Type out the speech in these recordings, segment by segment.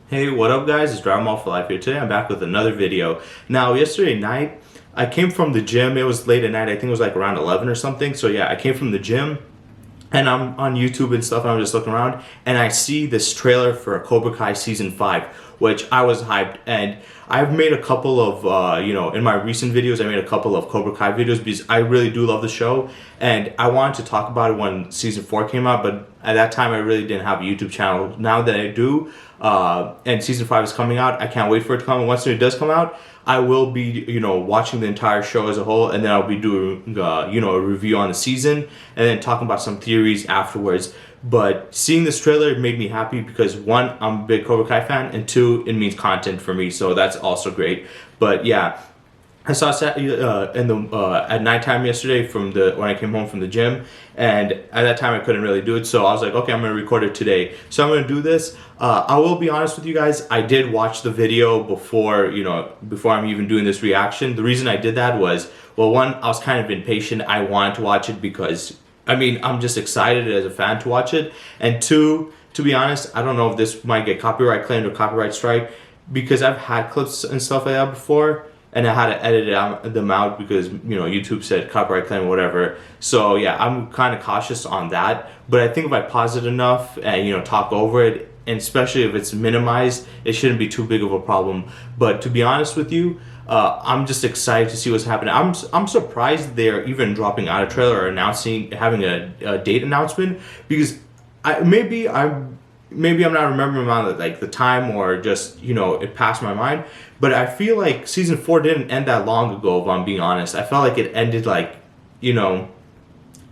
Hey, what up guys? It's Dragon Ball for Life here. Today I'm back with another video. Now, yesterday night, I came from the gym. It was late at night. I think it was like around 11 or something. So yeah, I came from the gym and I'm on YouTube and stuff and I'm just looking around and I see this trailer for Cobra Kai Season 5, which I was hyped, and I've made a couple of, in my recent videos, I made a couple of Cobra Kai videos because I really do love the show and I wanted to talk about it when Season 4 came out, but at that time I really didn't have a YouTube channel. Now that I do, and Season 5 is coming out, I can't wait for it to come, and once it does come out, I will be, watching the entire show as a whole, and then I'll be doing, a review on the season, and then talking about some theories afterwards. But seeing this trailer made me happy because one, I'm a big Cobra Kai fan, and two, it means content for me, so that's also great. But yeah, I saw at nighttime yesterday when I came home from the gym, and at that time I couldn't really do it, so I was like, okay, I'm gonna record it today. So I'm gonna do this. I will be honest with you guys, I did watch the video before I'm even doing this reaction. The reason I did that was, well, one, I was kind of impatient. I wanted to watch it because, I'm just excited as a fan to watch it, and two, to be honest, I don't know if this might get copyright claimed or copyright strike, because I've had clips and stuff like that before, and I had to edit them out because, YouTube said copyright claim or whatever. So yeah, I'm kind of cautious on that. But I think if I pause it enough and, talk over it, and especially if it's minimized, it shouldn't be too big of a problem. But to be honest with you, I'm just excited to see what's happening. I'm surprised they're even dropping out a trailer or having a date announcement, because maybe I'm not remembering around like the time, or just, it passed my mind. But I feel like Season 4 didn't end that long ago, if I'm being honest. I felt like it ended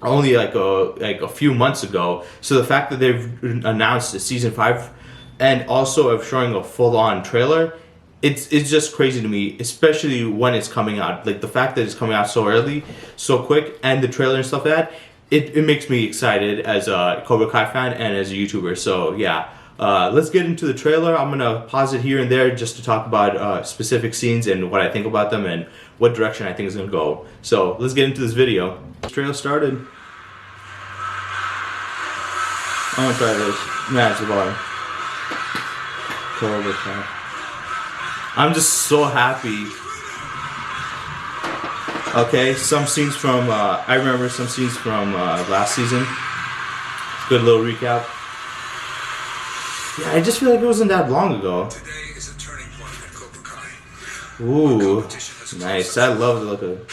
only like a few months ago. So the fact that they've announced a Season 5 and also of showing a full-on trailer, it's just crazy to me, especially when it's coming out. Like the fact that it's coming out so early, so quick, and the trailer and stuff like that, it makes me excited as a Cobra Kai fan and as a YouTuber. So yeah, let's get into the trailer. I'm gonna pause it here and there just to talk about specific scenes and what I think about them and what direction I think is gonna go. So let's get into this video. The trailer started. I'm gonna try this. Match the bottom. Cobra Kai. I'm just so happy. Okay, some scenes from, I remember some scenes from last season. Good little recap. Yeah, I just feel like it wasn't that long ago. Today is a turning point at Cobra Kai. Ooh, nice. I love the look of it.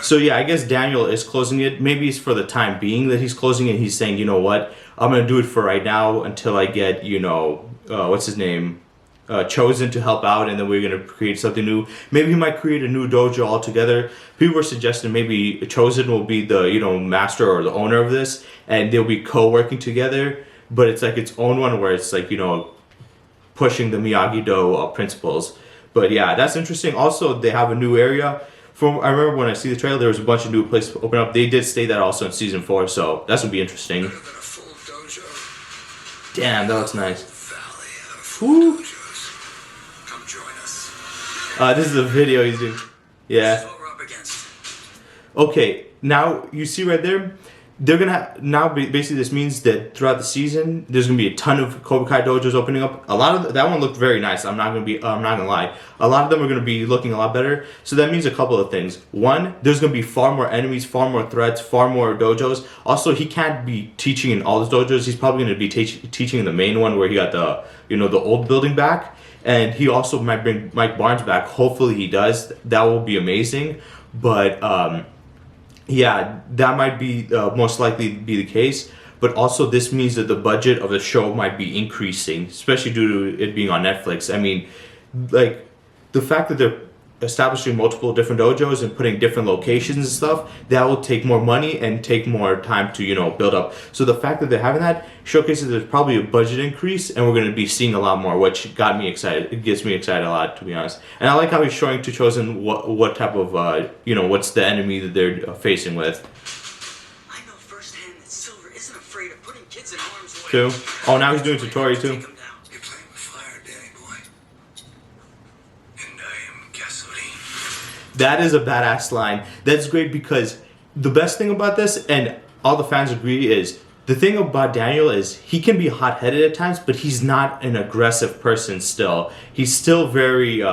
So yeah, I guess Daniel is closing it. Maybe it's for the time being that he's closing it. He's saying, you know what, I'm going to do it for right now until I get, what's his name? Chosen to help out, and then we're going to create something new. Maybe he might create a new dojo altogether. People were suggesting maybe Chosen will be the, master or the owner of this, and they'll be co-working together, but it's like its own one where it's like, pushing the Miyagi-Do principles. But yeah, that's interesting. Also, they have a new area. I remember when I see the trailer, there was a bunch of new places open up. They did state that also in Season 4, so that's going to be interesting. Damn, that looks nice. Woo! This is a video he's doing. Yeah. Okay, now you see right there, they're gonna basically this means that throughout the season there's gonna be a ton of Cobra Kai dojos opening up. A lot of that one looked very nice. I'm not gonna lie. A lot of them are gonna be looking a lot better. So that means a couple of things. One, there's gonna be far more enemies, far more threats, far more dojos. Also, he can't be teaching in all his dojos. He's probably gonna be teaching in the main one where he got the the old building back. And he also might bring Mike Barnes back. Hopefully he does. That will be amazing. But yeah, that might be most likely be the case. But also this means that the budget of the show might be increasing, especially due to it being on Netflix. Like the fact that they're establishing multiple different dojos and putting different locations and stuff, that will take more money and take more time to build up. So the fact that they're having that showcases there's probably a budget increase, and we're going to be seeing a lot more, which got me excited. It gets me excited a lot, to be honest. And I like how he's showing to Chosen what type of what's the enemy that they're facing with. I know firsthand that Silver isn't afraid of putting kids in harm's way. Too. Oh, now he's doing tutorial too. That is a badass line. That's great because the best thing about this, and all the fans agree, is the thing about Daniel is he can be hot-headed at times, but he's not an aggressive person still. He's still very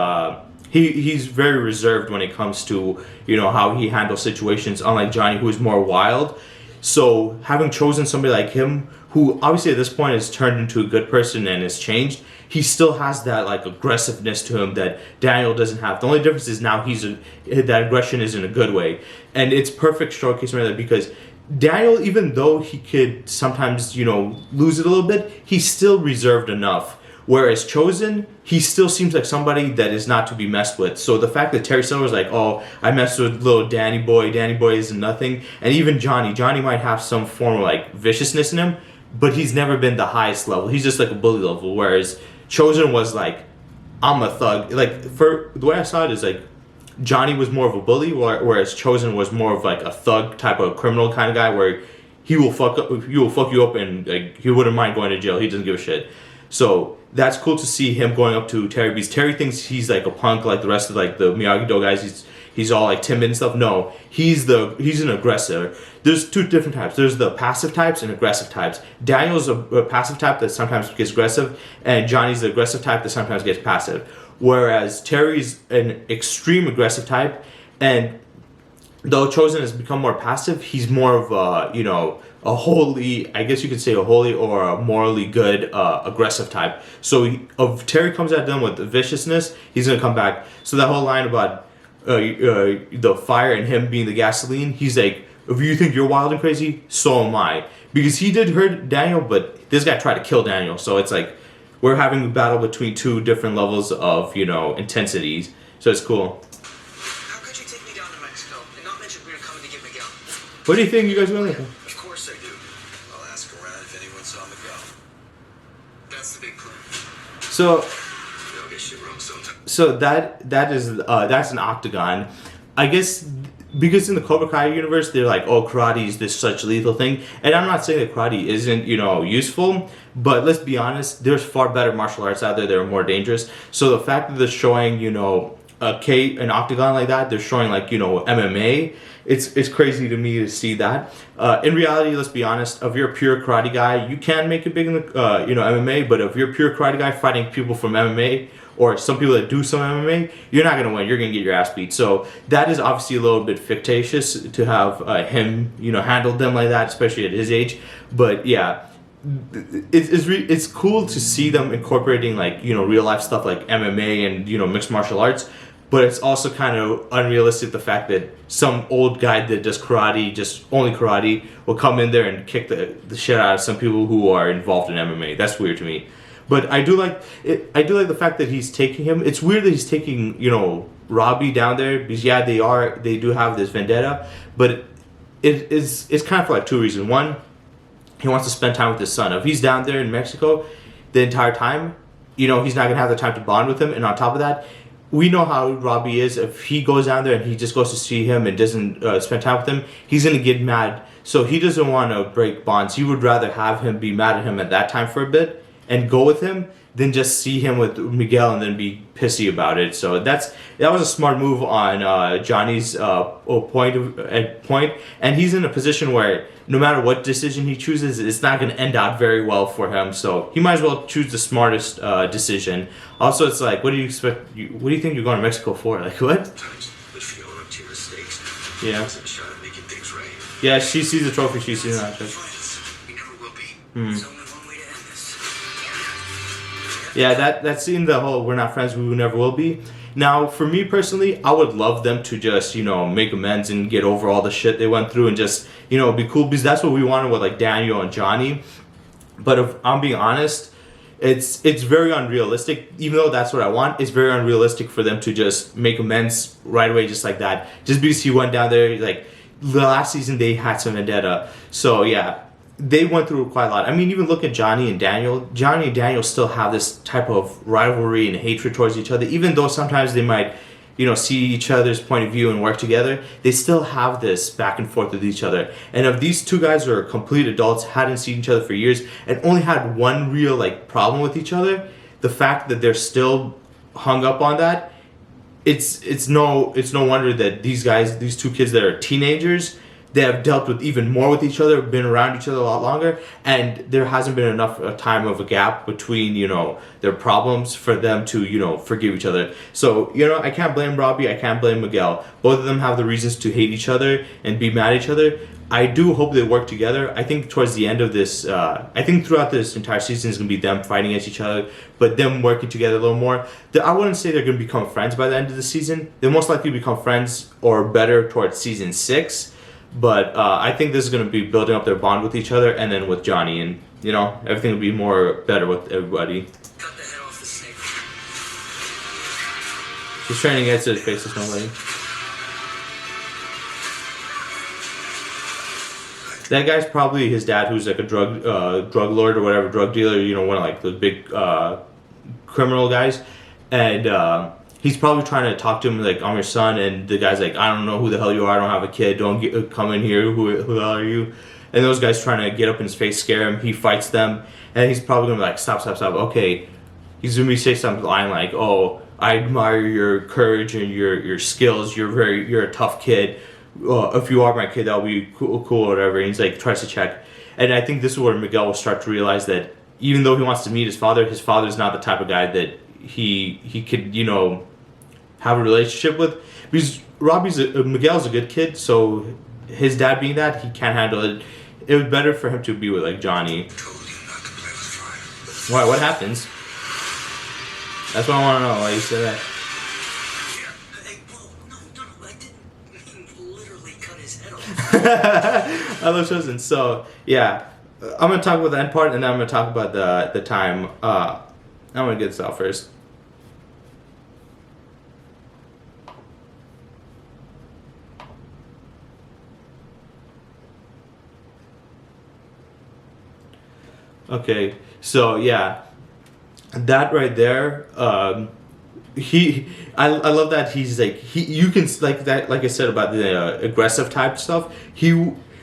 he's very reserved when it comes to, you know, how he handles situations, unlike Johnny, who is more wild. So having chosen somebody like him, who obviously at this point has turned into a good person and has changed, he still has that like aggressiveness to him that Daniel doesn't have. The only difference is now that aggression is in a good way, and it's perfect showcase right there because Daniel, even though he could sometimes, you know, lose it a little bit, he's still reserved enough. Whereas Chosen, he still seems like somebody that is not to be messed with. So the fact that Terry Silver's like, oh, I messed with little Danny Boy isn't nothing, and even Johnny might have some form of like viciousness in him, but he's never been the highest level. He's just like a bully level. Whereas Chosen was like, I'm a thug. Like, for the way I saw it is like, Johnny was more of a bully, whereas Chosen was more of like a thug type of criminal kind of guy, where he will fuck you up, and like he wouldn't mind going to jail. He doesn't give a shit. So that's cool to see him going up to Terry, because Terry thinks he's like a punk, like the rest of like the Miyagi-Do guys. He's all like timid and stuff. No, he's an aggressor. There's two different types. There's the passive types and aggressive types. Daniel's a passive type that sometimes gets aggressive, and Johnny's the aggressive type that sometimes gets passive. Whereas Terry's an extreme aggressive type, and though Chosen has become more passive, he's more of a, you know, a holy, I guess you could say a holy or a morally good aggressive type. So if Terry comes at them with the viciousness, he's gonna come back. So that whole line about the fire and him being the gasoline, he's like, if you think you're wild and crazy, so am I. Because he did hurt Daniel, but this guy tried to kill Daniel. So it's like, we're having a battle between two different levels of, you know, intensities. So it's cool. How could you take me down to Mexico and not mention we were coming to get Miguel? What do you think you guys will? Of course I do. I'll ask around if anyone saw Miguel. That's the big plan. So They'll get shit wrong sometimes. So that's an octagon. I guess because in the Cobra Kai universe, they're like, oh, karate is this such lethal thing. And I'm not saying that karate isn't, you know, useful, but let's be honest, there's far better martial arts out there that are more dangerous. So the fact that they're showing, you know, an octagon like that, they're showing like, you know, MMA, it's crazy to me to see that. In reality, let's be honest, if you're a pure karate guy, you can make it big in the, you know, MMA, but if you're a pure karate guy fighting people from MMA, or some people that do some MMA, you're not going to win. You're going to get your ass beat. So that is obviously a little bit fictitious to have him, you know, handled them like that, especially at his age. But yeah, it's cool to see them incorporating like, you know, real life stuff like MMA and, you know, mixed martial arts. But it's also kind of unrealistic, the fact that some old guy that does karate, just only karate, will come in there and kick the shit out of some people who are involved in MMA. That's weird to me. But I do like it. I do like the fact that he's taking him. It's weird that he's taking, you know, Robbie down there, because yeah, they do have this vendetta, but it's kind of for like two reasons. One, he wants to spend time with his son. If he's down there in Mexico the entire time, you know, he's not gonna have the time to bond with him. And on top of that, we know how Robbie is. If he goes down there and he just goes to see him and doesn't spend time with him, he's gonna get mad. So he doesn't want to break bonds. He would rather have him be mad at him at that time for a bit and go with him than just see him with Miguel and then be pissy about it. So that was a smart move on Johnny's point, and he's in a position where no matter what decision he chooses, it's not going to end out very well for him. So he might as well choose the smartest decision. Also, it's like, what do you expect? What do you think you're going to Mexico for? Like, what? Yeah. Yeah, she sees the trophy. She sees that. We never will be. There's only one way to end this. Yeah, that scene, the whole "we're not friends, we never will be." Now, for me personally, I would love them to just, you know, make amends and get over all the shit they went through and just, you know, be cool, because that's what we wanted with like Daniel and Johnny. But if I'm being honest, it's very unrealistic. Even though that's what I want, it's very unrealistic for them to just make amends right away, just like that. Just because he went down there, like the last season they had some vendetta. So yeah, they went through quite a lot. I mean, even look at Johnny and Daniel. Johnny and Daniel still have this type of rivalry and hatred towards each other. Even though sometimes they might, you know, see each other's point of view and work together, they still have this back and forth with each other. And if these two guys are complete adults, hadn't seen each other for years, and only had one real like problem with each other, the fact that they're still hung up on that, it's no wonder that these two kids that are teenagers, they have dealt with even more with each other, been around each other a lot longer, and there hasn't been enough time of a gap between, you know, their problems for them to, you know, forgive each other. So, you know, I can't blame Robbie, I can't blame Miguel. Both of them have the reasons to hate each other and be mad at each other. I do hope they work together. I think towards the end of this, I think throughout this entire season is going to be them fighting against each other, but them working together a little more. I wouldn't say they're going to become friends by the end of the season. They'll most likely become friends or better towards season 6. But I think this is going to be building up their bond with each other, and then with Johnny, and, you know, everything will be more better with everybody. Cut the head off the snake. He's trying to get to his face with nobody. That guy's probably his dad, who's like a drug lord or whatever, drug dealer, you know, one of like the big criminal guys, and he's probably trying to talk to him like, I'm your son, and the guy's like, I don't know who the hell you are, I don't have a kid, don't come in here, who the hell are you? And those guys trying to get up in his face, scare him, he fights them, and he's probably gonna be like, stop, okay. He's gonna say something line like, oh, I admire your courage and your skills, you're a tough kid. If you are my kid, that'll be cool or whatever. And he's like, tries to check. And I think this is where Miguel will start to realize that even though he wants to meet his father's not the type of guy that he could, you know, have a relationship with. Because Miguel's a good kid, so his dad being that, he can't handle it. It was better for him to be with like Johnny. Told you not to play with fire. Why? What happens? That's what I want to know. Why you said that? I love Chosen. So yeah, I'm gonna talk about the end part, and then I'm gonna talk about the time. I'm gonna get this out first. Okay, so yeah, that right there. I love that he's like you can like that, like I said about the aggressive type stuff.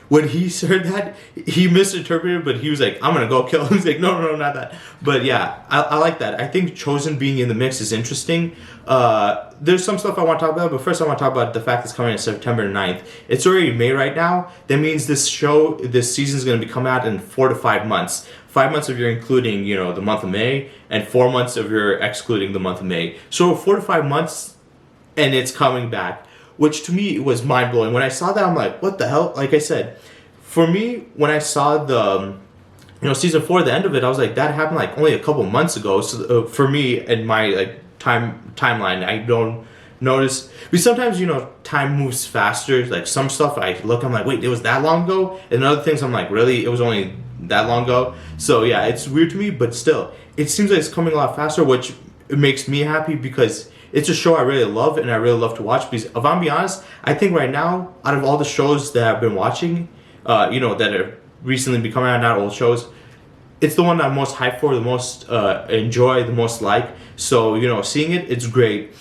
When he heard that, he misinterpreted, but he was like, I'm gonna go kill him. He's like, no, not that. But yeah, I like that. I think Chosen being in the mix is interesting. There's some stuff I want to talk about, but first I want to talk about the fact it's coming on September 9th. It's already May right now. That means this season is going to be coming out in 4 to 5 months. 5 months if you're including, you know, the month of May, and 4 months if you're excluding the month of May. So 4 to 5 months, and it's coming back, which to me was mind blowing. When I saw that, I'm like, what the hell? Like I said, for me, when I saw the, you know, season 4, the end of it, I was like, that happened like only a couple months ago. So for me and my like timeline, I don't notice. Because sometimes, you know, time moves faster. Like some stuff I look, I'm like, wait, it was that long ago? And other things I'm like, really? It was only that long ago? So yeah, it's weird to me, but still, it seems like it's coming a lot faster, which makes me happy because it's a show I really love and I really love to watch. Because if I'm being honest, I think right now, out of all the shows that I've been watching, you know, that have recently been coming out, not old shows, it's the one that I'm most hyped for, the most enjoy, the most like. So, you know, seeing it's great.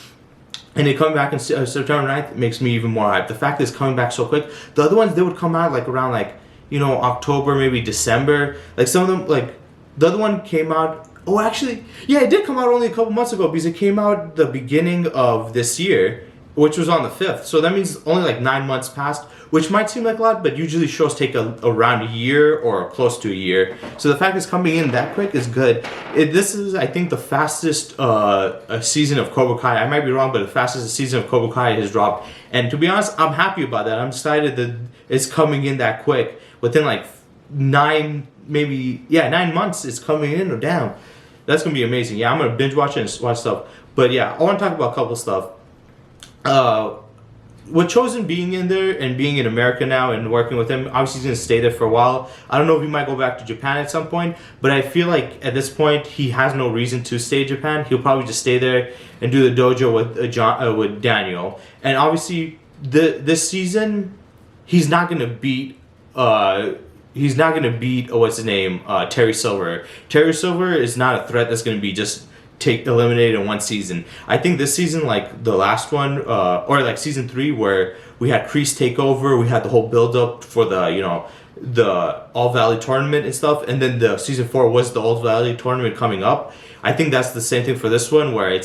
And it coming back on September 9th makes me even more hyped. The fact that it's coming back so quick. The other ones, they would come out like around like, you know, October, maybe December. Like some of them, like the other one came out. Oh, actually, yeah, it did come out only a couple months ago because it came out the beginning of this year, which was on the 5th. So that means only like 9 months passed, which might seem like a lot, but usually shows take around a year or close to a year. So the fact it's coming in that quick is good. This is, I think, the fastest season of Cobra Kai. I might be wrong, but the fastest season of Cobra Kai has dropped. And to be honest, I'm happy about that. I'm excited that it's coming in that quick. Within like 9 months, it's coming in. Damn. That's going to be amazing. Yeah, I'm going to binge watch it and watch stuff. But yeah, I want to talk about a couple stuff. With Chosen being in there and being in America now and working with him, obviously he's going to stay there for a while. I don't know if he might go back to Japan at some point, but I feel like at this point he has no reason to stay in Japan. He'll probably just stay there and do the dojo with Daniel. And obviously this season he's not going to beat what's his name, Terry Silver. Terry Silver is not a threat that's going to be just eliminated in one season. I think this season, like the last one, or like season 3, where we had Kreese take over, we had the whole build up for the All Valley tournament and stuff, and then the season 4 was the All Valley tournament coming up. I think that's the same thing for this one, where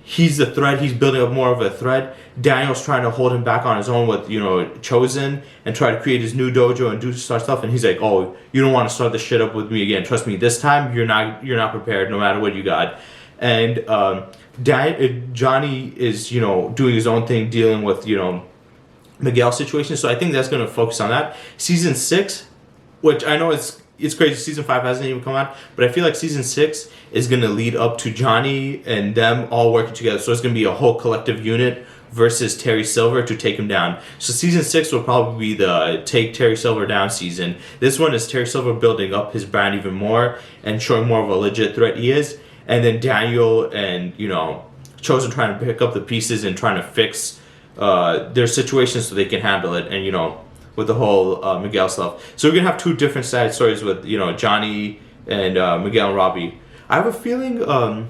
he's the threat. He's building up more of a threat. Daniel's trying to hold him back on his own with, Chosen, and try to create his new dojo and do stuff. And he's like, "Oh, you don't want to start this shit up with me again. Trust me, this time you're not prepared, no matter what you got." And Johnny is, doing his own thing, dealing with, Miguel's situation. So I think that's going to focus on that. Season 6, which I know it's crazy. Season 5 hasn't even come out, but I feel like season 6 is going to lead up to Johnny and them all working together. So it's going to be a whole collective unit versus Terry Silver to take him down. So season 6 will probably be the take Terry Silver down season. This one is Terry Silver building up his brand even more and showing more of a legit threat he is. And then Daniel and, Chosen trying to pick up the pieces and trying to fix their situation so they can handle it. And, with the whole Miguel stuff. So we're going to have 2 different side stories with, Johnny and Miguel and Robbie. I have a feeling, I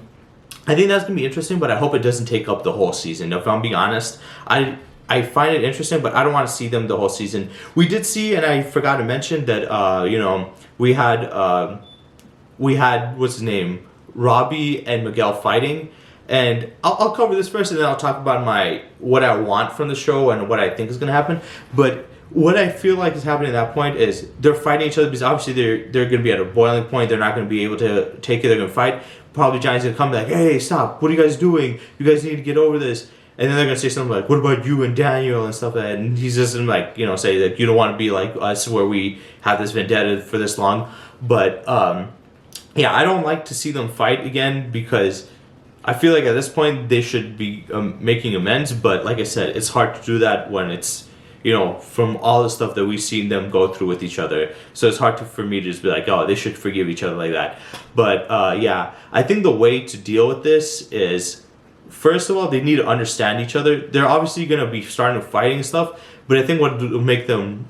think that's going to be interesting, but I hope it doesn't take up the whole season. If I'm being honest, I find it interesting, but I don't want to see them the whole season. We did see, and I forgot to mention that, we had, what's his name? Robbie and Miguel fighting. And I'll cover this first, and then I'll talk about what I want from the show and what I think is going to happen. But what I feel like is happening at that point is they're fighting each other because obviously they're going to be at a boiling point. They're not going to be able to take it. They're going to fight. Probably Johnny's going to come and be like, "Hey, stop. What are you guys doing? You guys need to get over this." And then they're going to say something like, "What about you and Daniel?" and stuff like that. And he's just going to say that you don't want to be like us where we have this vendetta for this long. But yeah, I don't like to see them fight again because I feel like at this point they should be making amends. But like I said, it's hard to do that when it's, from all the stuff that we've seen them go through with each other. So it's hard for me to just be like, "Oh, they should forgive each other like that." But yeah, I think the way to deal with this is, first of all, they need to understand each other. They're obviously going to be starting to fighting and stuff, but I think what will make them,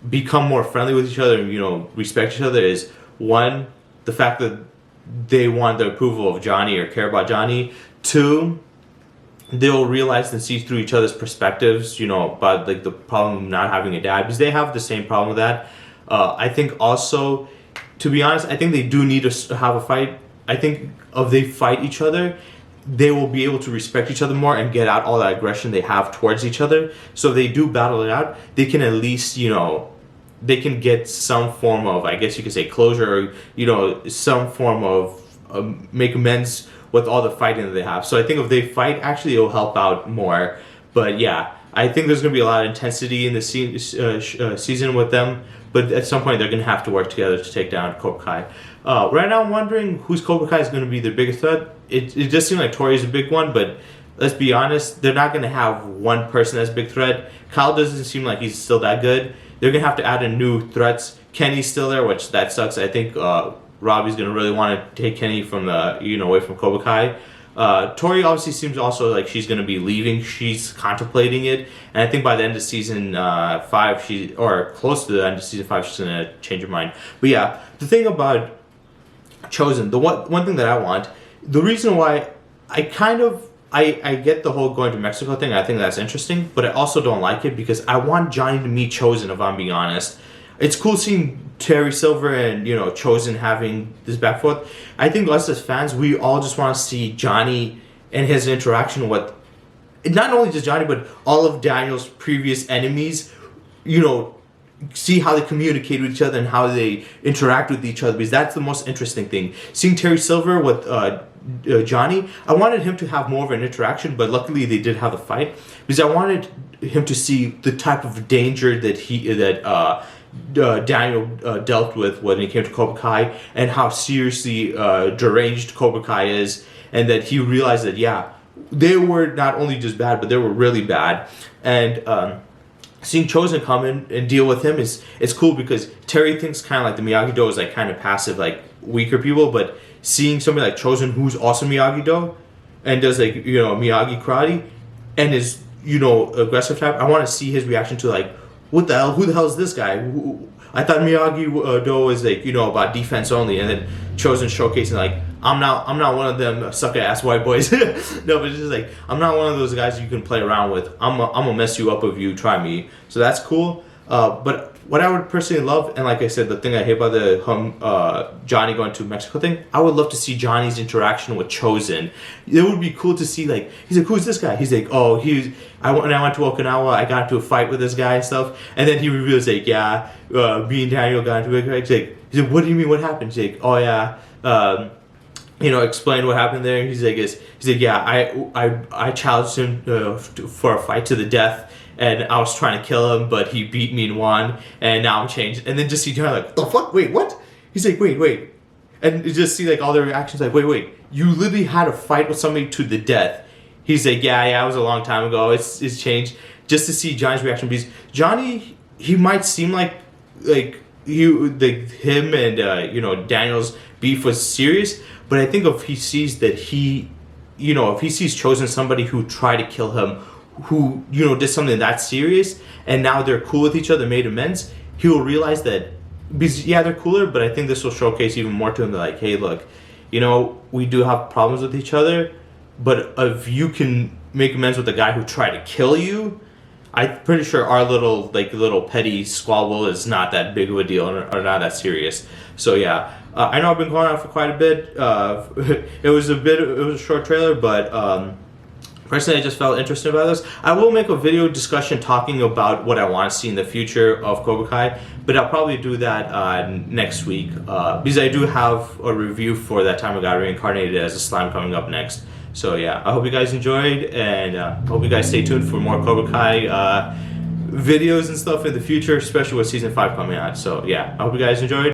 become more friendly with each other and, respect each other is, one, the fact that they want the approval of Johnny or care about Johnny. 2, they'll realize and see through each other's perspectives, about like the problem of not having a dad, because they have the same problem with that. I think also, to be honest, I think they do need to have a fight. I think if they fight each other, they will be able to respect each other more and get out all that aggression they have towards each other. So if they do battle it out, they can at least, they can get some form of, I guess you could say, closure, or, some form of make amends with all the fighting that they have. So I think if they fight, actually it'll help out more. But yeah, I think there's going to be a lot of intensity in the season with them. But at some point they're going to have to work together to take down Cobra Kai. Right now I'm wondering who's Cobra Kai is going to be their biggest threat. It does seem like Tori's a big one, but let's be honest, they're not going to have one person as a big threat. Kyle doesn't seem like he's still that good. They're going to have to add in new threats. Kenny's still there, which that sucks. I think Robbie's going to really want to take Kenny from away from Cobra Kai. Tori obviously seems also like she's going to be leaving. She's contemplating it. And I think by the end of season 5, or close to the end of season 5, she's going to change her mind. But yeah, the thing about Chosen, the one thing that I want, the reason why I get the whole going to Mexico thing. I think that's interesting, but I also don't like it because I want Johnny to meet Chosen, if I'm being honest. It's cool seeing Terry Silver and, Chosen having this back and forth. I think us as fans, we all just want to see Johnny and his interaction with, not only just Johnny, but all of Daniel's previous enemies, see how they communicate with each other and how they interact with each other, because that's the most interesting thing. Seeing Terry Silver with Johnny, I wanted him to have more of an interaction, but luckily they did have a fight, because I wanted him to see the type of danger that Daniel dealt with when it came to Cobra Kai, and how seriously deranged Cobra Kai is, and that he realized that, yeah, they were not only just bad, but they were really bad. And seeing Chosen come in and deal with him is cool, because Terry thinks kind of like the Miyagi-Do is like kind of passive, like weaker people, but seeing somebody like Chosen who's also Miyagi-Do and does like, Miyagi karate and is, aggressive type, I want to see his reaction to like, what the hell? Who the hell is this guy? I thought Miyagi-Do was like, about defense only, and then Chosen showcasing like, I'm not one of them sucker ass white boys. No, but it's just like, I'm not one of those guys you can play around with. I'm gonna mess you up if you try me. So that's cool. But what I would personally love, and like I said, the thing I hate about the Johnny going to Mexico thing, I would love to see Johnny's interaction with Chosen. It would be cool to see, like, he's like, who's this guy? He's like, oh, when I went to Okinawa, I got into a fight with this guy and stuff. And then he reveals, like, yeah, me and Daniel got into a fight. He's like, what do you mean, what happened? He's like, oh yeah, explain what happened there. He's like, yeah, I challenged him for a fight to the death. And I was trying to kill him, but he beat me and won, and now I'm changed. And then just see Johnny like, the fuck? Wait, what? He's like, wait. And you just see like all their reactions like, wait. You literally had a fight with somebody to the death. He's like, yeah, it was a long time ago. It's changed. Just to see Johnny's reaction, because Johnny, he might seem like him and Daniel's beef was serious, but I think if he sees if he sees Chosen somebody who tried to kill him, who did something that serious, and now they're cool with each other, made amends, he will realize that, because yeah, they're cooler, but I think this will showcase even more to him that, like, hey, look, we do have problems with each other, but if you can make amends with the guy who tried to kill you, I'm pretty sure our little petty squabble is not that big of a deal, or not that serious. So yeah, I know I've been going on for quite a bit. It was a short trailer, but personally, I just felt interested about this. I will make a video discussion talking about what I want to see in the future of Cobra Kai, but I'll probably do that next week, because I do have a review for That Time I Got Reincarnated as a Slime coming up next. So yeah, I hope you guys enjoyed, and I hope you guys stay tuned for more Cobra Kai videos and stuff in the future, especially with Season 5 coming out. So yeah, I hope you guys enjoyed.